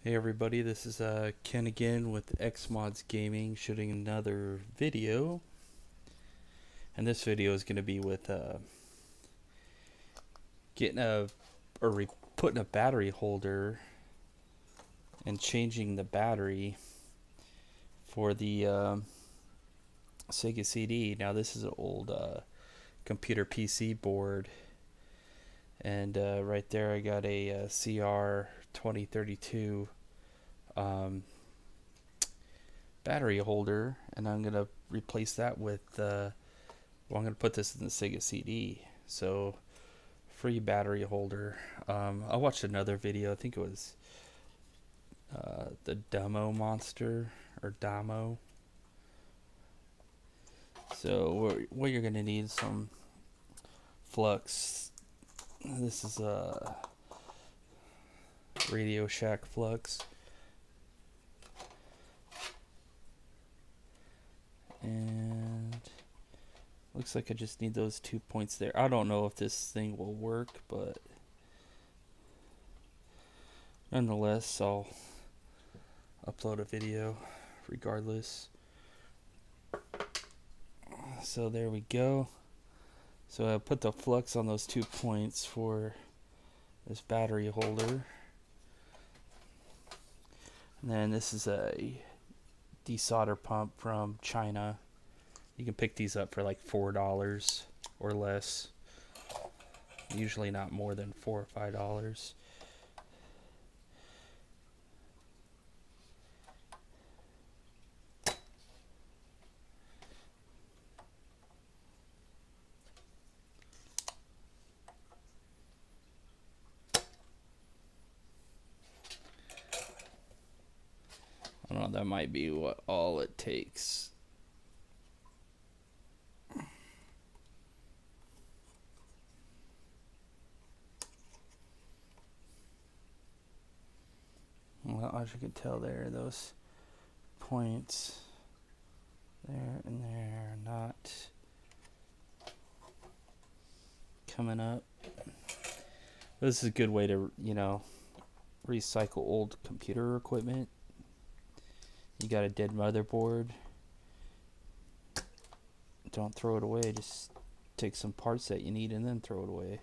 Hey everybody, this is Ken again with Xmods Gaming, shooting another video. And this video is going to be with getting putting a battery holder and changing the battery for the Sega CD. Now this is an old computer PC board, and right there I got a CR 2032 battery holder, and I'm gonna replace that with well, I'm gonna put this in the Sega CD, so free battery holder. I watched another video, I think it was the Demo Monster or Damo. So what you're gonna need is some flux. This is a Radio Shack flux, and looks like I just need those 2 points there. I don't know if this thing will work, but nonetheless I'll upload a video regardless. So there we go. So I put the flux on those 2 points for this battery holder. And then this is a desolder pump from China. You can pick these up for like $4 or less. Usually not more than $4 or $5. I don't know, that might be what all it takes. Well, as you can tell there, those points there and there are not coming up. This is a good way to, recycle old computer equipment. You got a dead motherboard, don't throw it away, just take some parts that you need and then throw it away.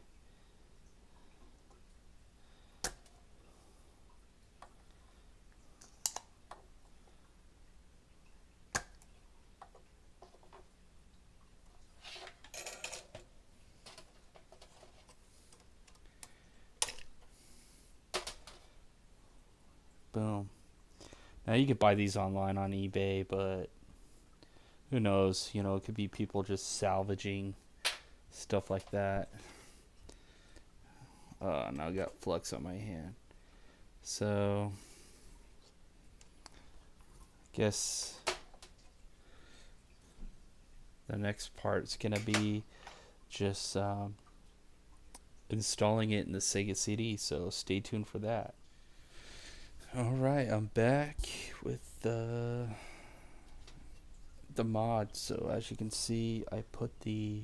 Boom. Now you could buy these online on eBay, but who knows, it could be people just salvaging stuff like that. Now I got flux on my hand. So guess the next part is gonna be just installing it in the Sega CD, so stay tuned for that. Alright, I'm back with the mod. So as you can see, I put the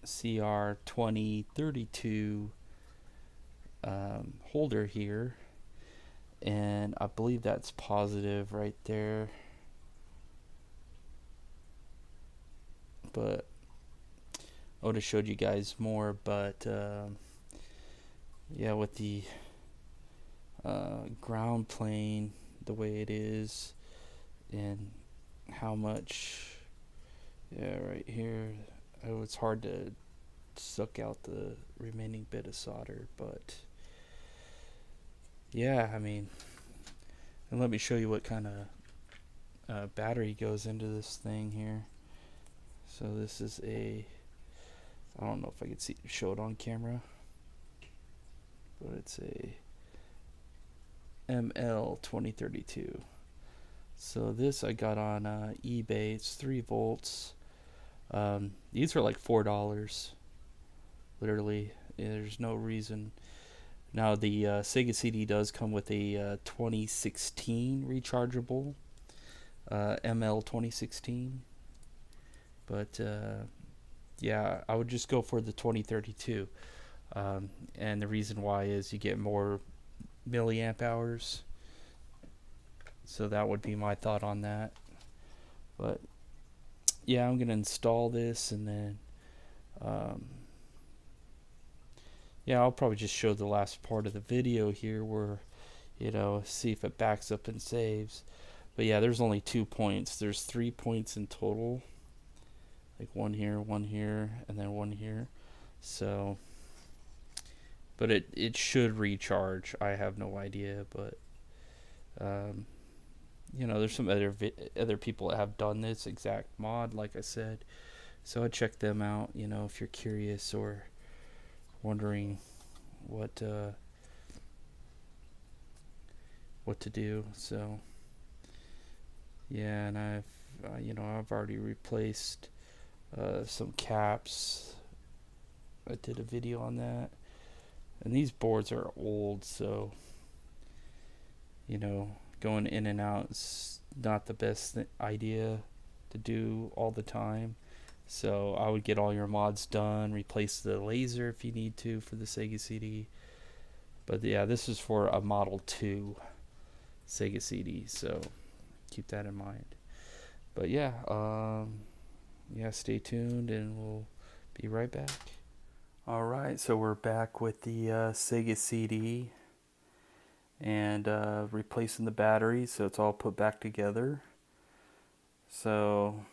CR 2032 holder here, and I believe that's positive right there, but I would have showed you guys more, but yeah, with the ground plane the way it is and how much, yeah, right here, it's hard to suck out the remaining bit of solder, but yeah, I mean, and let me show you what kind of battery goes into this thing here. So this is a, I don't know if I could show it on camera, but it's a ML 2032. So this I got on eBay. It's 3 volts. These are like $4. Literally, there's no reason. Now the Sega CD does come with a 2016 rechargeable, ML 2016. But yeah, I would just go for the 2032. And the reason why is you get more milliamp hours So that would be my thought on that. But yeah, I'm gonna install this, and then um, yeah, I'll probably just show the last part of the video here where, see if it backs up and saves. But yeah, there's only 2 points. There's 3 points in total, like one here, and then one here. So, but it should recharge. I have no idea, but there's some other people that have done this exact mod, like I said. So I'd check them out, if you're curious or wondering what to do. So yeah, and I've already replaced some caps. I did a video on that, and these boards are old, so going in and out is not the best idea to do all the time. So I would get all your mods done, replace the laser if you need to for the Sega CD. But yeah, this is for a Model 2 Sega CD, so keep that in mind. But yeah, stay tuned and we'll be right back. Alright, so we're back with the Sega CD and replacing the battery, so it's all put back together. So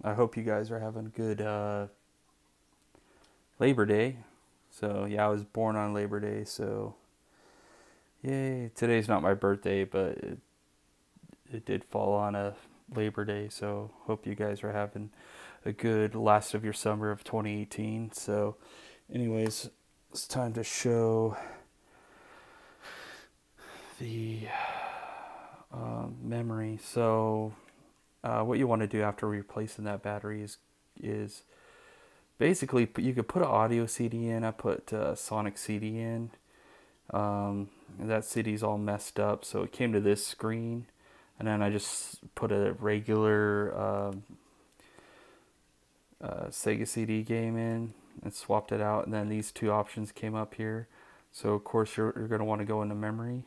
I hope you guys are having a good Labor Day. So yeah, I was born on Labor Day, so yay. Today's not my birthday, but it did fall on a Labor Day, so hope you guys are having a good last of your summer of 2018. So anyways, it's time to show the memory. So what you want to do after replacing that battery is basically you could put an audio CD in. I put a Sonic CD in, and that CD's all messed up, so it came to this screen, and then I just put a regular Sega CD game in and swapped it out, and then these two options came up here. So of course you're going to want to go into memory.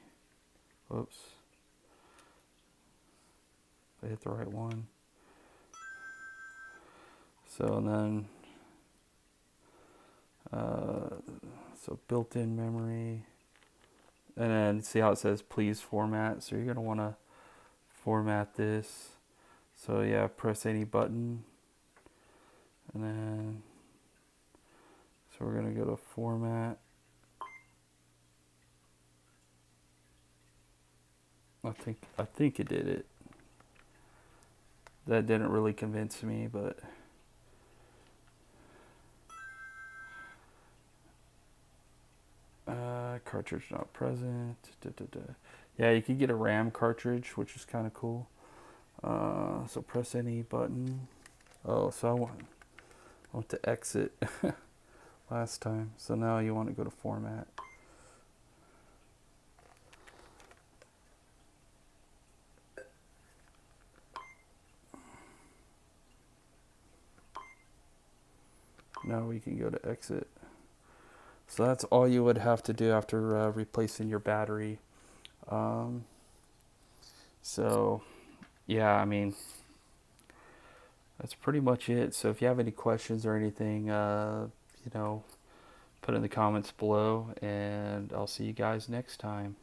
Whoops, I hit the right one. So and then so built-in memory, and then see how it says please format. So you're going to want to format this. So yeah, press any button, and then so we're going to go to format. I think it did it. That didn't really convince me, but cartridge not present. Yeah, you can get a RAM cartridge, which is kind of cool. So press any button. Oh, so I want to exit last time. So now you want to go to format. Now we can go to exit. So that's all you would have to do after replacing your battery. So yeah, I mean, that's pretty much it. So if you have any questions or anything, put in the comments below, and I'll see you guys next time.